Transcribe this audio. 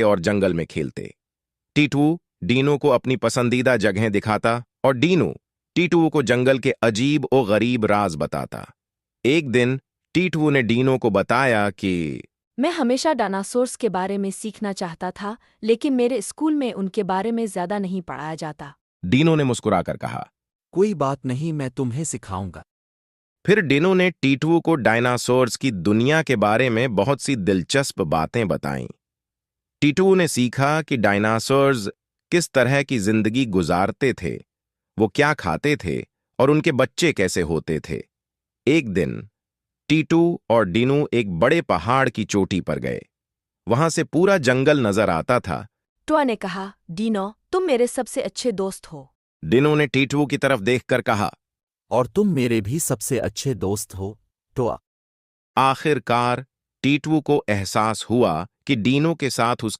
और जंगल में खेलते। टीटू डीनू को अपनी पसंदीदा जगह दिखाता और डीनू टीटू को जंगल के अजीब और गरीब राज बताता। एक दिन टीटू ने डीनू को बताया कि मैं हमेशा डायनासोर्स के बारे में सीखना चाहता था, लेकिन मेरे स्कूल में उनके बारे में ज्यादा नहीं पढ़ाया जाता। डीनू ने मुस्कुराकर कहा। कोई बात नहीं, मैं तुम्हें सिखाऊंगा। फिर डीनू ने टीटू को डायनासोर्स की दुनिया के बारे में बहुत सी दिलचस्प बातें बताईं। टीटू ने सीखा कि डायनासोर्स किस तरह की जिंदगी गुजारते थे, वो क्या खाते थे और उनके बच्चे कैसे होते थे। एक दिन टीटू और डीनू एक बड़े पहाड़ की चोटी पर गए। वहां से पूरा जंगल नजर आता था। टुआ ने कहा, डीनो, तुम मेरे सबसे अच्छे दोस्त हो। डीनू ने टीटू की तरफ देखकर कहा, और तुम मेरे भी सबसे अच्छे दोस्त हो, टोआ। आखिरकार टीटू को एहसास हुआ कि डीनू के साथ उसकी